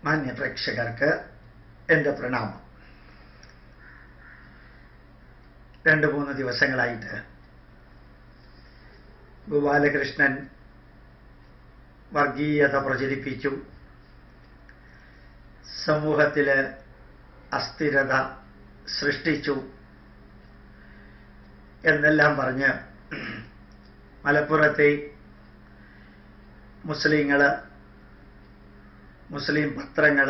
മാന്യ പ്രേക്ഷകർക്ക് എൻ്റെ പ്രണാമം. 2-3 ദിവസങ്ങളായിട്ട് ഗോപാലകൃഷ്ണൻ വർഗീയത പ്രചരിപ്പിച്ചു, സമൂഹത്തിൽ അസ്ഥിരത സൃഷ്ടിച്ചു എന്നെല്ലാം പറഞ്ഞ് മലപ്പുറത്തെ മുസ്ലിങ്ങൾ, മുസ്ലിം പത്രങ്ങൾ,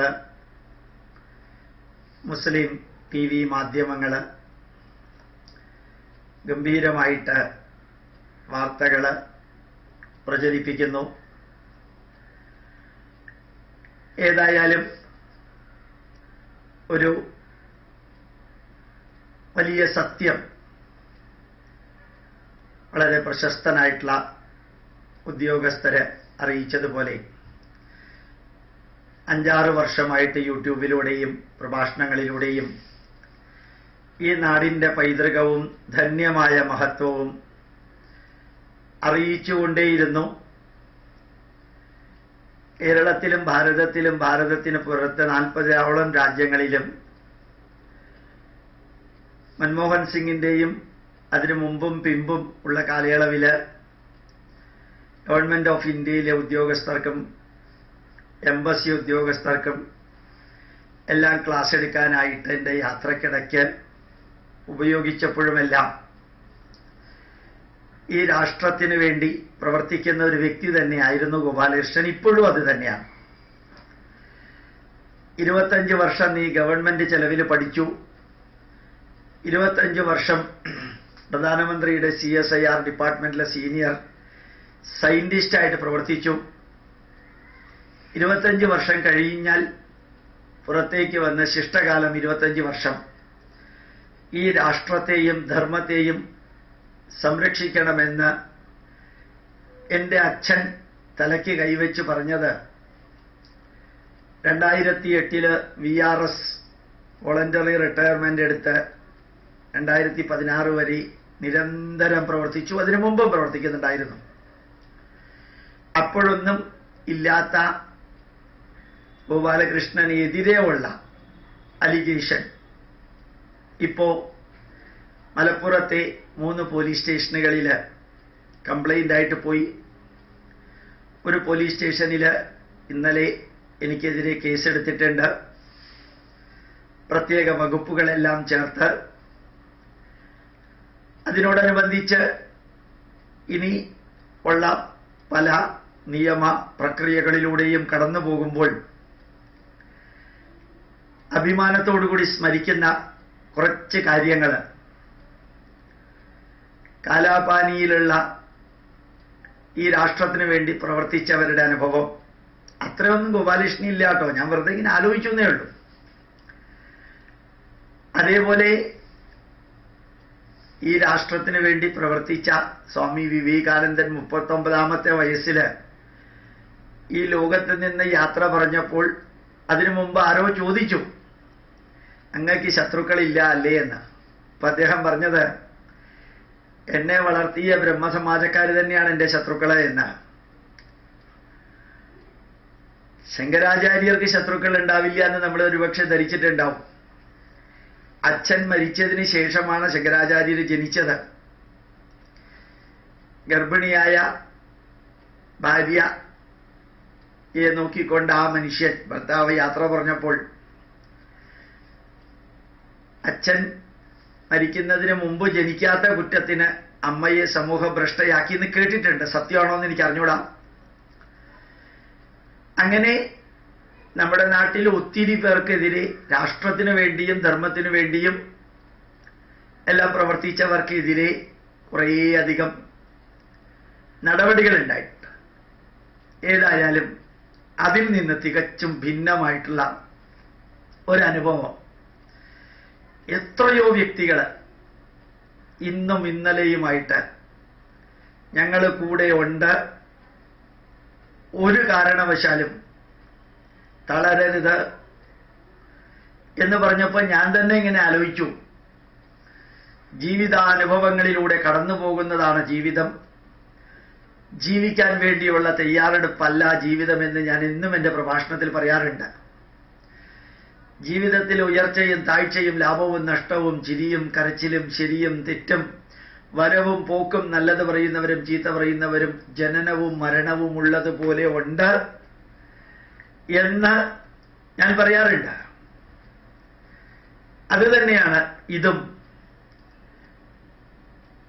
മുസ്ലിം TV മാധ്യമങ്ങൾ ഗംഭീരമായിട്ട് വാർത്തകൾ പ്രചരിപ്പിക്കുന്നു. ഏതായാലും ഒരു വലിയ സത്യം വളരെ പ്രശസ്തനായിട്ടുള്ള ഉദ്യോഗസ്ഥരെ അറിയിച്ചതുപോലെ 5-6 വർഷമായിട്ട് യൂട്യൂബിലൂടെയും പ്രഭാഷണങ്ങളിലൂടെയും ഈ നാടിൻ്റെ പൈതൃകവും ധന്യമായ മഹത്വവും അറിയിച്ചുകൊണ്ടേയിരുന്നു. കേരളത്തിലും ഭാരതത്തിന് പുറത്ത് 40ഓളം രാജ്യങ്ങളിലും മൻമോഹൻ സിംഗിൻ്റെയും അതിനു മുമ്പും പിമ്പും ഉള്ള കാലയളവിൽ ഗവൺമെൻറ് ഓഫ് ഇന്ത്യയിലെ ഉദ്യോഗസ്ഥർക്കും എംബസി ഉദ്യോഗസ്ഥർക്കും എല്ലാം ക്ലാസ് എടുക്കാനായിട്ട് എൻ്റെ യാത്രക്കിടയ്ക്ക് ഉപയോഗിച്ചപ്പോഴുമെല്ലാം ഈ രാഷ്ട്രത്തിന് വേണ്ടി പ്രവർത്തിക്കുന്ന ഒരു വ്യക്തി തന്നെയായിരുന്നു ഗോപാലകൃഷ്ണൻ. ഇപ്പോഴും അത് തന്നെയാണ്. 25 വർഷം നീ ഗവൺമെൻറ് ചെലവിൽ പഠിച്ചു, 25 വർഷം പ്രധാനമന്ത്രിയുടെ CSIR ഡിപ്പാർട്ട്മെന്റിലെ സീനിയർ സയന്റിസ്റ്റായിട്ട് പ്രവർത്തിച്ചു. 25 വർഷം കഴിഞ്ഞാൽ പുറത്തേക്ക് വന്ന ശിഷ്ടകാലം 25 വർഷം ഈ രാഷ്ട്രത്തെയും ധർമ്മത്തെയും സംരക്ഷിക്കണമെന്ന് എൻ്റെ അച്ഛൻ തലയ്ക്ക് കൈവച്ച് പറഞ്ഞത് 2008 VRS വോളണ്ടറി റിട്ടയർമെന്റ് എടുത്ത് 2016 വരെ നിരന്തരം പ്രവർത്തിച്ചു. അതിനു മുമ്പ് പ്രവർത്തിക്കുന്നുണ്ടായിരുന്നു. അപ്പോഴൊന്നും ഇല്ലാത്ത ഗോപാലകൃഷ്ണനെതിരെ ഉള്ള അലിഗേഷൻ ഇപ്പോ മലപ്പുറത്തെ 3 പോലീസ് സ്റ്റേഷനുകളിൽ കംപ്ലൈന്റ് ആയിട്ട് പോയി. ഒരു പോലീസ് സ്റ്റേഷനിൽ ഇന്നലെ എനിക്കെതിരെ കേസെടുത്തിട്ടുണ്ട്. പ്രത്യേക വകുപ്പുകളെല്ലാം ചേർത്ത് അതിനോടനുബന്ധിച്ച് ഇനി ഉള്ള പല നിയമ പ്രക്രിയകളിലൂടെയും കടന്നു പോകുമ്പോൾ അഭിമാനത്തോടുകൂടി സ്മരിക്കുന്ന കുറച്ച് കാര്യങ്ങൾ. കാലാപാനിയിലുള്ള ഈ രാഷ്ട്രത്തിന് വേണ്ടി പ്രവർത്തിച്ചവരുടെ അനുഭവം അത്രയൊന്നും ഗോപാലകൃഷ്ണൻ ഇല്ല കേട്ടോ. ഞാൻ വെറുതെ ഇങ്ങനെ ആലോചിച്ചേ ഉള്ളൂ. അതേപോലെ ഈ രാഷ്ട്രത്തിന് വേണ്ടി പ്രവർത്തിച്ച സ്വാമി വിവേകാനന്ദൻ 39ാമത്തെ വയസ്സിൽ ഈ ലോകത്ത് നിന്ന് യാത്ര പറഞ്ഞപ്പോൾ അതിനു മുമ്പ് ആരോ ചോദിച്ചു, അങ്ങക്ക് ശത്രുക്കളില്ല അല്ലേ എന്ന്. അപ്പൊ അദ്ദേഹം പറഞ്ഞത്, എന്നെ വളർത്തിയ ബ്രഹ്മസമാജക്കാർ തന്നെയാണ് എൻ്റെ ശത്രുക്കള് എന്ന്. ശങ്കരാചാര്യർക്ക് ശത്രുക്കൾ ഉണ്ടാവില്ല എന്ന് നമ്മൾ ഒരുപക്ഷെ ധരിച്ചിട്ടുണ്ടാവും. അച്ഛൻ മരിച്ചതിന് ശേഷമാണ് ശങ്കരാചാര്യർ ജനിച്ചത്. ഗർഭിണിയായ ഭാര്യയെ നോക്കിക്കൊണ്ട് ആ മനുഷ്യൻ, ഭർത്താവ് യാത്ര പറഞ്ഞപ്പോൾ അച്ഛൻ മരിക്കുന്നതിന് മുമ്പ് ജനിക്കാത്ത കുറ്റത്തിന് അമ്മയെ സമൂഹഭ്രഷ്ടയാക്കി എന്ന് കേട്ടിട്ടുണ്ട്. സത്യമാണോ എന്ന് എനിക്ക് അറിഞ്ഞൂടാ. അങ്ങനെ നമ്മുടെ നാട്ടിൽ ഒത്തിരി പേർക്കെതിരെ, രാഷ്ട്രത്തിനു വേണ്ടിയും ധർമ്മത്തിനു വേണ്ടിയും എല്ലാം പ്രവർത്തിച്ചവർക്കെതിരെ കുറേയധികം നടപടികളുണ്ടായിട്ടുണ്ട്. ഏതായാലും അതിൽ നിന്ന് തികച്ചും ഭിന്നമായിട്ടുള്ള ഒരനുഭവം എത്രയോ വ്യക്തികൾ ഇന്നും ഇന്നലെയുമായിട്ട് ഞങ്ങൾ കൂടെ ഉണ്ട്, ഒരു കാരണവശാലും തളരരുത് എന്ന് പറഞ്ഞപ്പോൾ ഞാൻ തന്നെ ഇങ്ങനെ ആലോചിച്ചു. ജീവിതാനുഭവങ്ങളിലൂടെ കടന്നു പോകുന്നതാണ് ജീവിതം. ജീവിക്കാൻ വേണ്ടിയുള്ള തയ്യാറെടുപ്പല്ല ജീവിതമെന്ന് ഞാൻ എന്നും എൻ്റെ പ്രഭാഷണത്തിൽ പറയാറുണ്ട്. ജീവിതത്തിൽ ഉയർച്ചയും താഴ്ചയും ലാഭവും നഷ്ടവും ചിരിയും കരച്ചിലും ശരിയും തെറ്റും വരവും പോക്കും നല്ലത് പറയുന്നവരും ചീത്ത പറയുന്നവരും ജനനവും മരണവും ഉള്ളതുപോലെ ഉണ്ട് എന്ന് ഞാൻ പറയാറുണ്ട്. അത് തന്നെയാണ് ഇതും.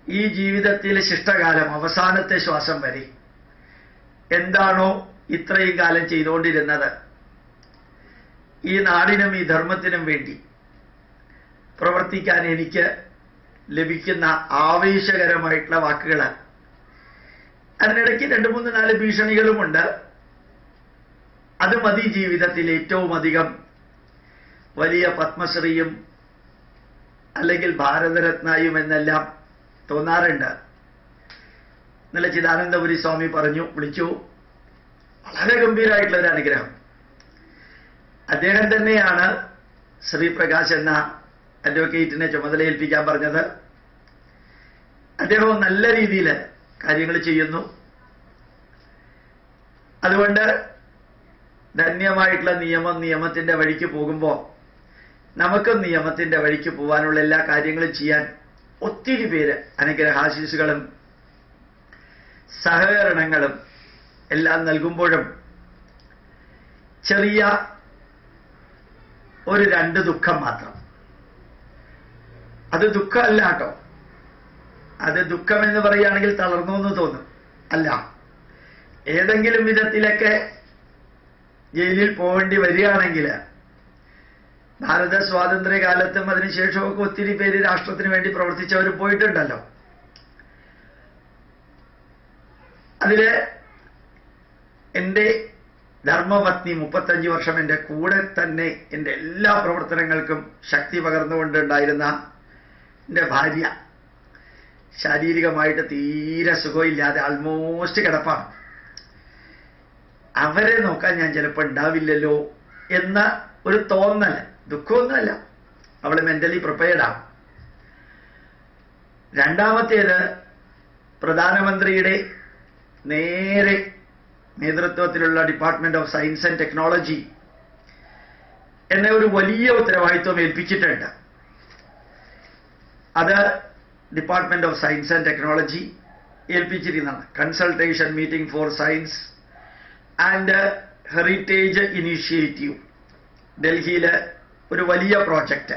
ഈ ജീവിതത്തിലെ ശിഷ്ടകാലം അവസാനത്തെ ശ്വാസം വരെ എന്താണോ ഇത്രയും കാലം ചെയ്തുകൊണ്ടിരുന്നത്, ഈ നാടിനും ഈ ധർമ്മത്തിനും വേണ്ടി പ്രവർത്തിക്കാൻ എനിക്ക് ലഭിക്കുന്ന ആവേശകരമായിട്ടുള്ള വാക്കുകൾ. അതിനിടയ്ക്ക് 2-3-4 ഭീഷണികളുമുണ്ട്. അത് മതി ജീവിതത്തിൽ ഏറ്റവും അധികം വലിയ പത്മശ്രീയും അല്ലെങ്കിൽ ഭാരതരത്നയും എന്നെല്ലാം തോന്നാറുണ്ട്. ഇന്നലെ ചിദാനന്ദപുരി സ്വാമി വിളിച്ചു. വളരെ ഗംഭീരമായിട്ടുള്ള ഒരു അനുഗ്രഹം. അദ്ദേഹം തന്നെയാണ് ശ്രീപ്രകാശ് എന്ന അഡ്വക്കേറ്റിനെ ചുമതലയേൽപ്പിക്കാൻ പറഞ്ഞത്. അദ്ദേഹം നല്ല രീതിയിൽ കാര്യങ്ങൾ ചെയ്യുന്നു. അതുകൊണ്ട് ധന്യമായിട്ടുള്ള നിയമത്തിന്റെ വഴിക്ക് പോകുമ്പോൾ നമുക്കും നിയമത്തിന്റെ വഴിക്ക് പോകാനുള്ള എല്ലാ കാര്യങ്ങളും ചെയ്യാൻ ഒത്തിരി പേര് അനുഗ്രഹാശീസുകളും സഹകരണങ്ങളും എല്ലാം നൽകുമ്പോഴും ചെറിയ ഒരു 2 ദുഃഖം മാത്രം. അത് ദുഃഖമല്ല കേട്ടോ. അത് ദുഃഖമെന്ന് പറയുകയാണെങ്കിൽ തളർന്നു എന്ന് തോന്നും. അല്ല, ഏതെങ്കിലും വിധത്തിലൊക്കെ ജയിലിൽ പോകേണ്ടി വരികയാണെങ്കിൽ ഭാരത സ്വാതന്ത്ര്യ കാലത്തും അതിനുശേഷമൊക്കെ ഒത്തിരി പേര് രാഷ്ട്രത്തിന് വേണ്ടി പ്രവർത്തിച്ചവർ പോയിട്ടുണ്ടല്ലോ. അതില് എൻ്റെ ധർമ്മപത്നി 35 വർഷം എൻ്റെ കൂടെ തന്നെ എൻ്റെ എല്ലാ പ്രവർത്തനങ്ങൾക്കും ശക്തി പകർന്നുകൊണ്ടുണ്ടായിരുന്ന എൻ്റെ ഭാര്യ ശാരീരികമായിട്ട് തീരെ സുഖമില്ലാതെ ആൾമോസ്റ്റ് കിടപ്പാണ്. അവരെ നോക്കാൻ ഞാൻ ചിലപ്പോൾ ഉണ്ടാവില്ലല്ലോ എന്ന ഒരു തോന്നൽ. ദുഃഖമൊന്നുമല്ല, അവൾ മെന്റലി പ്രിപ്പയർഡാണ്. രണ്ടാമത്തേത്, പ്രധാനമന്ത്രിയുടെ നേരെ നേതൃത്വത്തിലുള്ള department of science and technology എന്നെ ഒരു വലിയ ഉത്തരവാദിത്വം ഏൽപ്പിച്ചിട്ടുണ്ട്. അത് department of science and technology ഏൽപ്പിച്ചിരിക്കുന്നതാണ്. Consultation meeting for science and heritage initiative, ഡൽഹിയിൽ ഒരു വലിയ പ്രോജക്റ്റ്.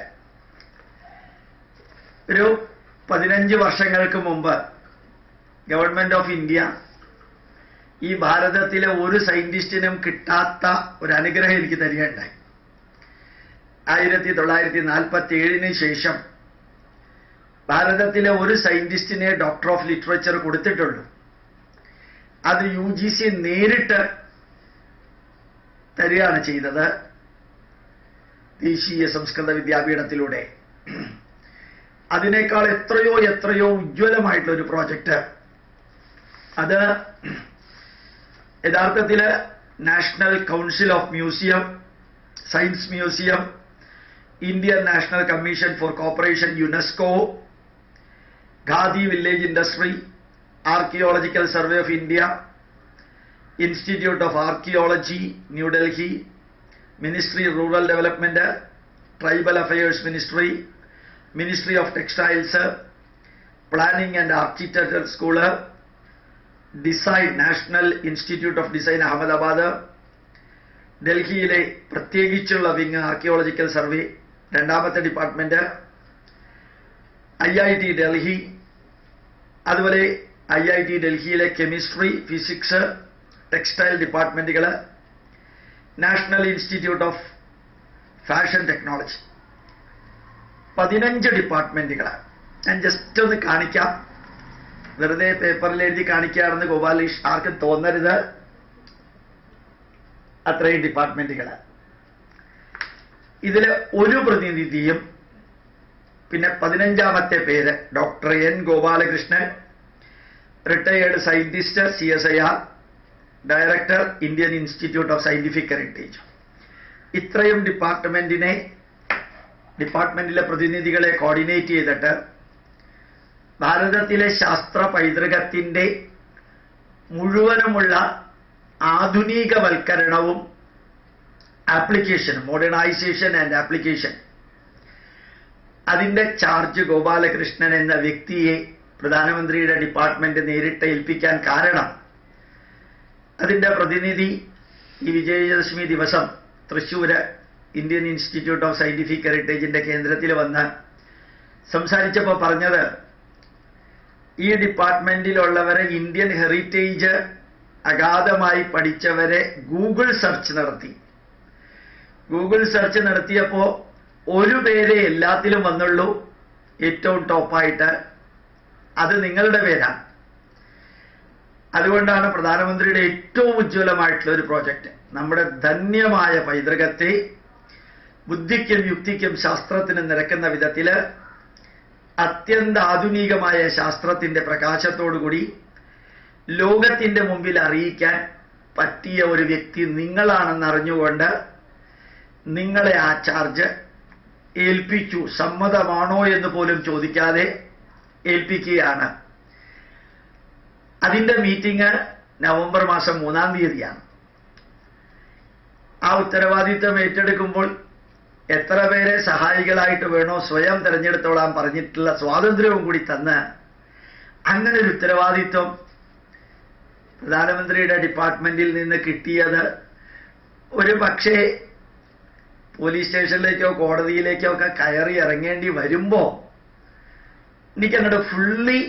ഒരു 15 വർഷങ്ങൾക്ക് മുമ്പ് ഗവൺമെന്റ് ഓഫ് ഇന്ത്യ ഈ ഭാരതത്തിലെ ഒരു സയന്റിസ്റ്റിനും കിട്ടാത്ത ഒരു അനുഗ്രഹം എനിക്ക് തരികയുണ്ടായി. 1947 ശേഷം ഭാരതത്തിലെ ഒരു സയന്റിസ്റ്റിനെ ഡോക്ടർ ഓഫ് ലിറ്ററേച്ചർ കൊടുത്തിട്ടുള്ളൂ. അത് UGC നേരിട്ട് തരികയാണ് ചെയ്തത്, ദേശീയ സംസ്കൃത വിദ്യാപീഠത്തിലൂടെ. അതിനേക്കാൾ എത്രയോ ഉജ്ജ്വലമായിട്ടുള്ള ഒരു പ്രോജക്റ്റ്. അത് യഥാർത്ഥത്തിൽ national council of museum, science museum, Indian national commission for cooperation, UNESCO, Khadi village industry, archaeological survey of India, institute of archaeology New Delhi, ministry rural development, tribal affairs ministry, ministry of textiles, planning and architecture school, design, national institute of design Ahmedabad, ഡൽഹിയിലെ പ്രത്യേകിച്ചുള്ള wing archaeological survey, രണ്ടാമത്തെ department, IIT Delhi, അതുപോലെ IIT ഡൽഹിയിലെ chemistry, physics, textile ഡിപ്പാർട്ട്മെന്റുകൾ, national institute of fashion technology, 15 ഡിപ്പാർട്ട്മെന്റുകൾ. ഞാൻ just ഒന്ന് കാണിക്കാം, വെറുതെ പേപ്പറിൽ എഴുതി കാണിക്കുകയാണെന്ന് ഗോപാലകൃഷ്ണൻ ആർക്കും തോന്നരുത്. അത്രയും ഡിപ്പാർട്ട്മെന്റുകൾ. ഇതിൽ ഒരു പ്രതിനിധിയും പിന്നെ 15ാമത്തെ പേര് doctor N Gopalakrishnan, retired scientist, CSIR director, Indian institute of scientific heritage. ഇത്രയും ഡിപ്പാർട്ട്മെന്റിലെ പ്രതിനിധികളെ കോർഡിനേറ്റ് ചെയ്തിട്ട് ഭാരതത്തിലെ ശാസ്ത്ര പൈതൃകത്തിന്റെ മുഴുവനുമുള്ള ആധുനികവൽക്കരണവും ആപ്ലിക്കേഷൻ, മോഡേണൈസേഷൻ ആൻഡ് ആപ്ലിക്കേഷൻ, അതിൻ്റെ ചാർജ് ഗോപാലകൃഷ്ണൻ എന്ന വ്യക്തിയെ പ്രധാനമന്ത്രിയുടെ ഡിപ്പാർട്ട്മെന്റ് നേരിട്ട് ഏൽപ്പിക്കാൻ കാരണം, അതിൻ്റെ പ്രതിനിധി ഈ വിജയദശമി ദിവസം Thrissur Indian institute of scientific ഹെറിറ്റേജിന്റെ കേന്ദ്രത്തിൽ വന്ന് സംസാരിച്ചപ്പോൾ പറഞ്ഞത്, ഈ ഡിപ്പാർട്ട്മെന്റിലുള്ളവരെ ഇന്ത്യൻ ഹെറിറ്റേജ് അഗാധമായി പഠിച്ചവരെ ഗൂഗിൾ സെർച്ച് നടത്തി. ഗൂഗിൾ സെർച്ച് നടത്തിയപ്പോൾ ഒരു പേരെ എല്ലാത്തിലും വന്നുള്ളൂ, ഏറ്റവും ടോപ്പായിട്ട്. അത് നിങ്ങളുടെ പേരാണ്. അതുകൊണ്ടാണ് പ്രധാനമന്ത്രിയുടെ ഏറ്റവും ഉജ്ജ്വലമായിട്ടുള്ള ഒരു പ്രോജക്റ്റ് നമ്മുടെ ധന്യമായ പൈതൃകത്തെ ബുദ്ധിക്കും യുക്തിക്കും ശാസ്ത്രത്തിനും നിരക്കുന്ന വിധത്തിൽ അത്യന്താധുനികമായ ശാസ്ത്രത്തിന്റെ പ്രകാശത്തോടുകൂടി ലോകത്തിന്റെ മുമ്പിൽ അറിയിക്കാൻ പറ്റിയ ഒരു വ്യക്തി നിങ്ങളാണെന്ന് അറിഞ്ഞുകൊണ്ട് നിങ്ങളെ ആ ചാർജ് ഏൽപ്പിച്ചു. സമ്മതമാണോ എന്ന് പോലും ചോദിക്കാതെ ഏൽപ്പിക്കുകയാണ്. അതിന്റെ മീറ്റിംഗ് നവംബർ മാസം 3-ാം തീയതിയാണ്. ആ ഉത്തരവാദിത്വം ഏറ്റെടുക്കുമ്പോൾ എത്ര പേരെ സഹായികളായിട്ട് വേണോ സ്വയം തിരഞ്ഞെടുത്തോളാൻ പറഞ്ഞിട്ടുള്ള സ്വാതന്ത്ര്യവും കൂടി തന്ന് അങ്ങനെ ഒരു ഉത്തരവാദിത്വം പ്രധാനമന്ത്രിയുടെ ഡിപ്പാർട്ട്മെന്റിൽ നിന്ന് കിട്ടിയത് ഒരു പക്ഷേ പോലീസ് സ്റ്റേഷനിലേക്കോ കോടതിയിലേക്കോ ഒക്കെ കയറി ഇറങ്ങേണ്ടി വരുമ്പോൾ എനിക്കങ്ങോട്ട് ഫുള്ളി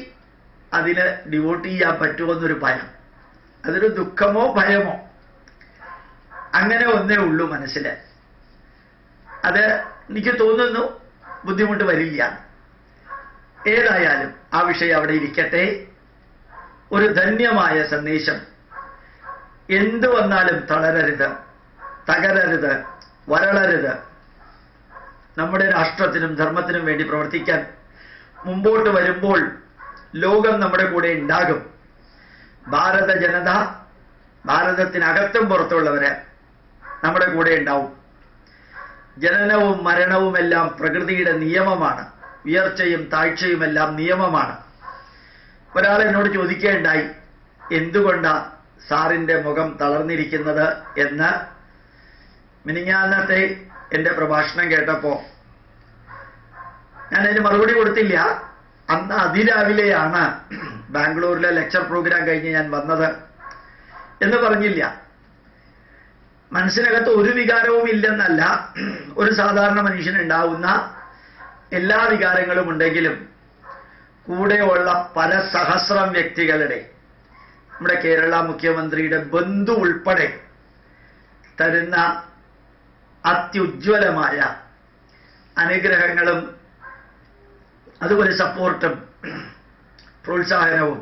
അതിന് ഡിവോട്ട് ചെയ്യാൻ പറ്റുമെന്നൊരു ഭയം. അതൊരു ദുഃഖമോ ഭയമോ അങ്ങനെ ഒന്നേ ഉള്ളൂ മനസ്സിൽ. അത് എനിക്ക് തോന്നുന്നു ബുദ്ധിമുട്ട് വരില്ല. ഏതായാലും ആ വിഷയം അവിടെ ഇരിക്കട്ടെ. ഒരു ധന്യമായ സന്ദേശം. എന്തു വന്നാലും തളരരുത്, തകരരുത്, വരളരുത്. നമ്മുടെ രാഷ്ട്രത്തിനും ധർമ്മത്തിനും വേണ്ടി പ്രവർത്തിക്കാൻ മുമ്പോട്ട് വരുമ്പോൾ ലോകം നമ്മുടെ കൂടെ ഉണ്ടാകും. ഭാരത ജനത, ഭാരതത്തിനകത്തും പുറത്തുള്ളവര് നമ്മുടെ കൂടെ ഉണ്ടാവും. ജനനവും മരണവുമെല്ലാം പ്രകൃതിയുടെ നിയമമാണ്. ഉയർച്ചയും താഴ്ചയുമെല്ലാം നിയമമാണ്. ഒരാൾ എന്നോട് ചോദിക്കുകയുണ്ടായി, എന്തുകൊണ്ടാ സാറിന്റെ മുഖം തളർന്നിരിക്കുന്നത് എന്ന്. മിനിഞ്ഞാന്നത്തെ എൻ്റെ പ്രഭാഷണം കേട്ടപ്പോ ഞാൻ അതിന് മറുപടി കൊടുത്തില്ല. അന്ന് അതിരാവിലെയാണ് ബാംഗ്ലൂരിലെ ലെക്ചർ പ്രോഗ്രാം കഴിഞ്ഞ് ഞാൻ വന്നത് എന്ന് പറഞ്ഞില്ല. മനസ്സിനകത്ത് ഒരു വികാരവും ഇല്ലെന്നല്ല, ഒരു സാധാരണ മനുഷ്യനുണ്ടാവുന്ന എല്ലാ വികാരങ്ങളും ഉണ്ടെങ്കിലും കൂടെയുള്ള പല സഹസ്രം വ്യക്തികളുടെ, നമ്മുടെ കേരള മുഖ്യമന്ത്രിയുടെ ബന്ധു ഉൾപ്പെടെ തരുന്ന അത്യുജ്വലമായ അനുഗ്രഹങ്ങളും അതുപോലെ സപ്പോർട്ടും പ്രോത്സാഹനവും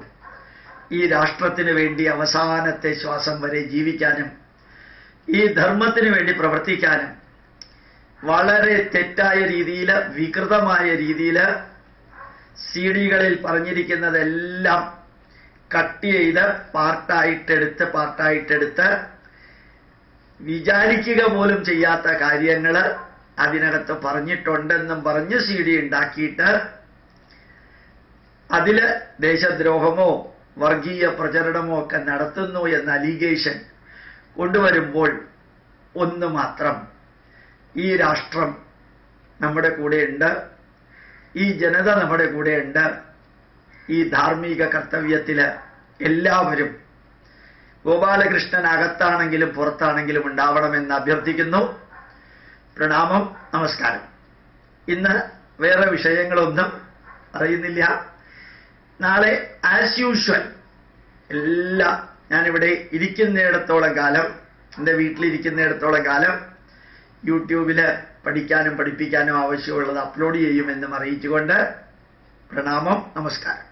ഈ രാഷ്ട്രത്തിന് വേണ്ടി അവസാനത്തെ ശ്വാസം വരെ ജീവിക്കാനും ഈ ധർമ്മത്തിന് വേണ്ടി പ്രവർത്തിക്കാനും വളരെ തെറ്റായ രീതിയിൽ, വികൃതമായ രീതിയിൽ CD-കളിൽ പറഞ്ഞിരിക്കുന്നതെല്ലാം കട്ട് ചെയ്ത് പാർട്ടായിട്ടെടുത്ത് വിചാരിക്കുക പോലും ചെയ്യാത്ത കാര്യങ്ങൾ അതിനകത്ത് പറഞ്ഞിട്ടുണ്ടെന്നും പറഞ്ഞ് CD ഉണ്ടാക്കിയിട്ട് അതില് ദേശദ്രോഹമോ വർഗീയ പ്രചരണമോ ഒക്കെ നടത്തുന്നു എന്ന അലിഗേഷൻ കൊണ്ടുവരുമ്പോൾ ഒന്ന് മാത്രം, ഈ രാഷ്ട്രം നമ്മുടെ കൂടെയുണ്ട്, ഈ ജനത നമ്മുടെ കൂടെയുണ്ട്. ഈ ധാർമ്മിക കർത്തവ്യത്തില് എല്ലാവരും ഗോപാലകൃഷ്ണൻ അകത്താണെങ്കിലും പുറത്താണെങ്കിലും ഉണ്ടാവണമെന്ന് അഭ്യർത്ഥിക്കുന്നു. പ്രണാമം, നമസ്കാരം. ഇന്ന് വേറെ വിഷയങ്ങളൊന്നും അറിയുന്നില്ല. നാളെ ആസ് യൂഷ്വൽ എല്ലാം ഞാനിവിടെ ഇരിക്കുന്നിടത്തോളം കാലം, എൻ്റെ വീട്ടിലിരിക്കുന്നിടത്തോളം കാലം യൂട്യൂബില് പഠിക്കാനും പഠിപ്പിക്കാനും ആവശ്യമുള്ളത് അപ്ലോഡ് ചെയ്യുമെന്നും അറിയിച്ചുകൊണ്ട് പ്രണാമം, നമസ്കാരം.